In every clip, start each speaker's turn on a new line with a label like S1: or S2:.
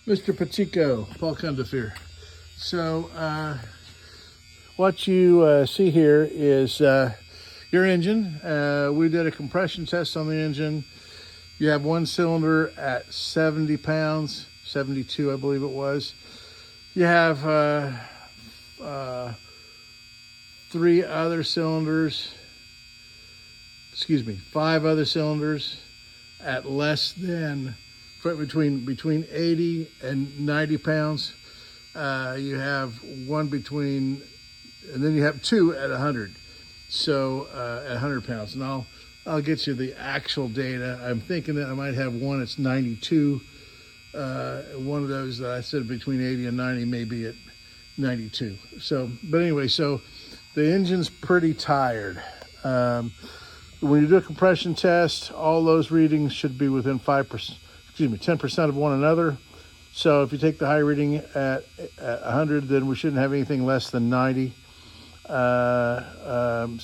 S1: Mr. Pacheco, Paul Cundifer. So, what you see here is your engine. We did a compression test on the engine. You have one cylinder at 70 pounds, 72, I believe it was. You have five other cylinders at less than between 80 and 90 pounds. You have one between, and then you have two at 100. So at 100 pounds, and I'll get you the actual data. I'm thinking that I might have one that's 92. One of those that I said between 80 and 90 may be at 92. So, but anyway, so the engine's pretty tired. When you do a compression test, all those readings should be within 10% of one another. So if you take the high reading at 100, then we shouldn't have anything less than 90. And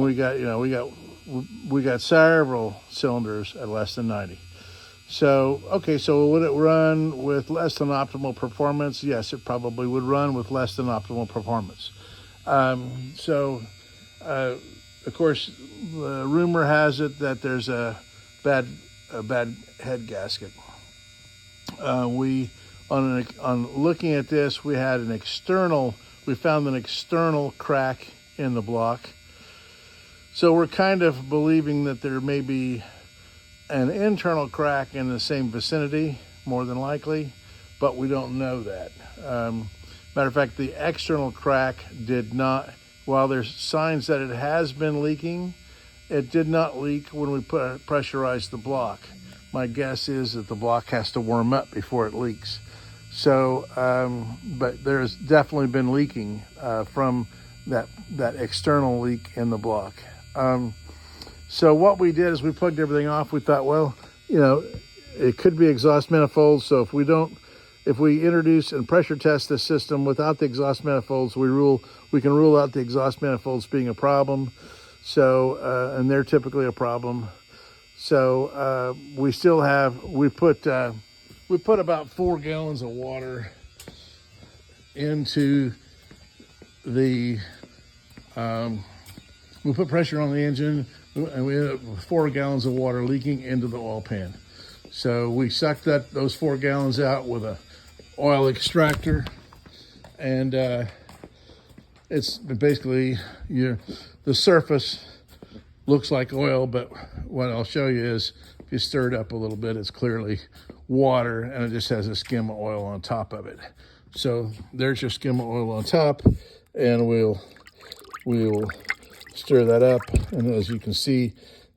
S1: we got several cylinders at less than 90. So, okay, so would it run with less than optimal performance? Yes, it probably would run with less than optimal performance. Of course, the rumor has it that there's a bad head gasket. On looking at this, we found an external crack in the block. So we're kind of believing that there may be an internal crack in the same vicinity, more than likely, but we don't know that. Matter of fact, the external crack did not, while there's signs that it has been leaking, it did not leak when we pressurized the block. My guess is that the block has to warm up before it leaks. So, but there's definitely been leaking from that external leak in the block. So what we did is we plugged everything off. We thought, well, it could be exhaust manifolds. So if we introduce and pressure test the system without the exhaust manifolds, we can rule out the exhaust manifolds being a problem. So, and they're typically a problem. So we put about 4 gallons of water into the, we put pressure on the engine, and we ended up with 4 gallons of water leaking into the oil pan. So we sucked those 4 gallons out with a oil extractor, and it's basically the surface looks like oil, but what I'll show you is if you stir it up a little bit, it's clearly water, and it just has a skim of oil on top of it. So there's your skim of oil on top, and we'll stir that up, and as you can see,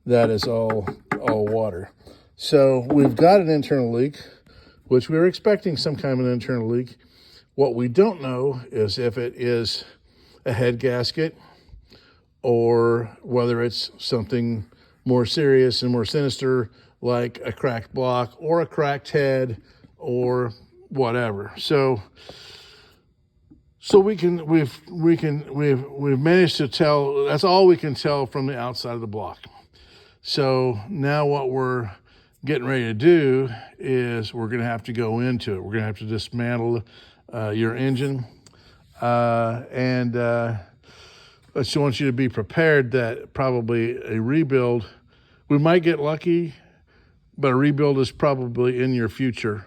S1: that is all water. So we've got an internal leak, which we were expecting some kind of an internal leak. What we don't know is if it is a head gasket or whether it's something more serious and more sinister, like a cracked block or a cracked head or whatever. So we've managed to tell. That's all we can tell from the outside of the block. So now what we're getting ready to do is we're going to have to go into it. We're going to have to dismantle your engine, and I just want you to be prepared that probably a rebuild, we might get lucky, but a rebuild is probably in your future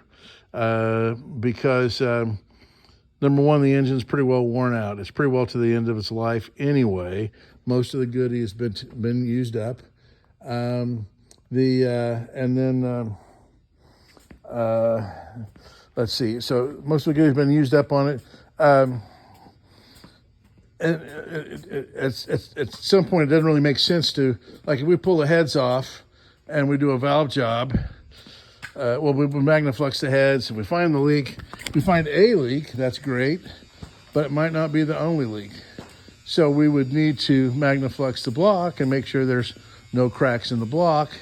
S1: because number one, the engine's pretty well worn out. It's pretty well to the end of its life anyway. Most of the goodie has been used up. Let's see. So most of the goodie has been used up on it. And at some point, it doesn't really make sense to, like, if we pull the heads off and we do a valve job, we Magnaflux the heads, and we find the leak. We find a leak, that's great, but it might not be the only leak. So we would need to Magnaflux the block and make sure there's no cracks in the block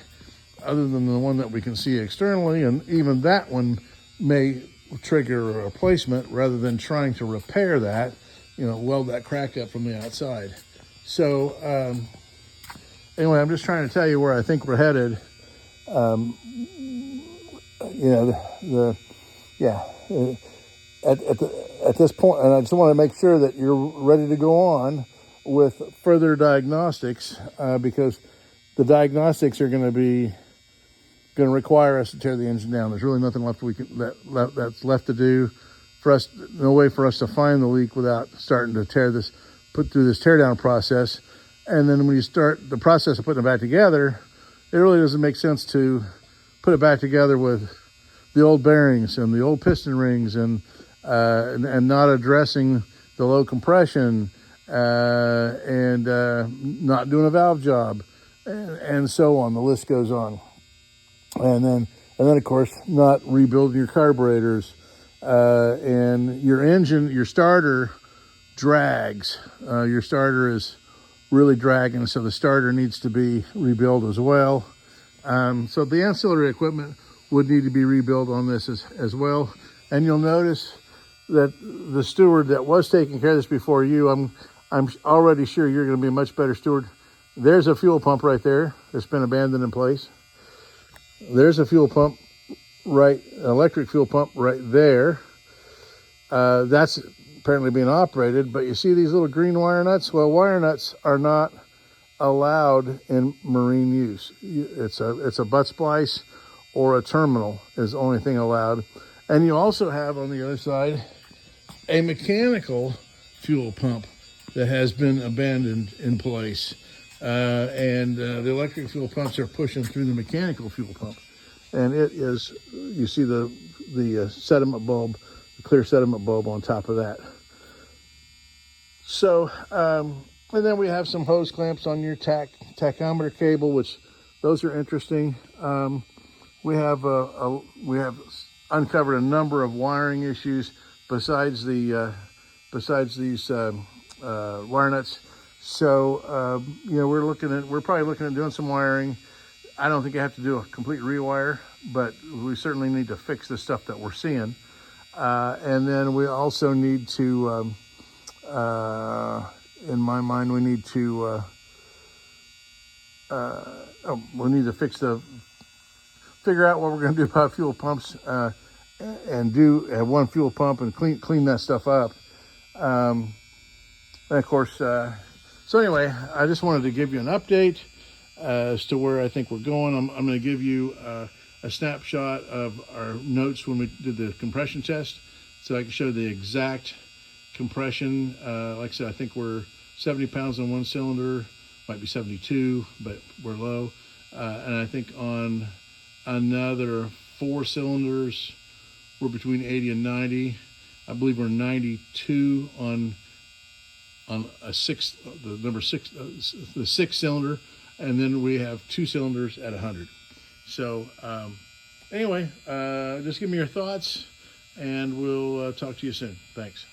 S1: other than the one that we can see externally, and even that one may trigger a replacement rather than trying to repair that, weld that crack up from the outside. So anyway, I'm just trying to tell you where I think we're headed. The yeah. At this point, and I just want to make sure that you're ready to go on with further diagnostics, because the diagnostics are going to require us to tear the engine down. There's really nothing left that's left to do for us. No way for us to find the leak without starting to put through this teardown process. And then when you start the process of putting it back together, it really doesn't make sense to put it back together with the old bearings and the old piston rings and not addressing the low compression and not doing a valve job and so on. The list goes on. And then of course, not rebuilding your carburetors and your engine, your starter drags. Your starter is really dragging, so the starter needs to be rebuilt as well. So the ancillary equipment would need to be rebuilt on this as well. And you'll notice that the steward that was taking care of this before you, I'm already sure you're going to be a much better steward. There's a fuel pump right there that's been abandoned in place. There's a fuel pump, electric fuel pump right there. That's apparently being operated, but you see these little green wire nuts? Well, wire nuts are not allowed in marine use. It's a butt splice or a terminal is the only thing allowed. And you also have on the other side a mechanical fuel pump that has been abandoned in place. And the electric fuel pumps are pushing through the mechanical fuel pump. And it is, you see the sediment bulb, the clear sediment bulb on top of that. So, and then we have some hose clamps on your tachometer cable, which those are interesting. We have uncovered a number of wiring issues besides these wire nuts. So we're probably looking at doing some wiring. I don't think I have to do a complete rewire, but we certainly need to fix the stuff that we're seeing. And then we also need to, in my mind, we need to figure out what we're going to do about fuel pumps, and have one fuel pump and clean that stuff up. And of course, so anyway, I just wanted to give you an update as to where I think we're going. I'm going to give you a snapshot of our notes when we did the compression test, so I can show the exact compression. Like I said, I think we're 70 pounds on one cylinder, might be 72, but we're low. And I think on another 4 cylinders, we're between 80 and 90. I believe we're 92 on a the 6 cylinder, and then we have 2 cylinders at 100. So anyway, just give me your thoughts, and we'll talk to you soon. Thanks.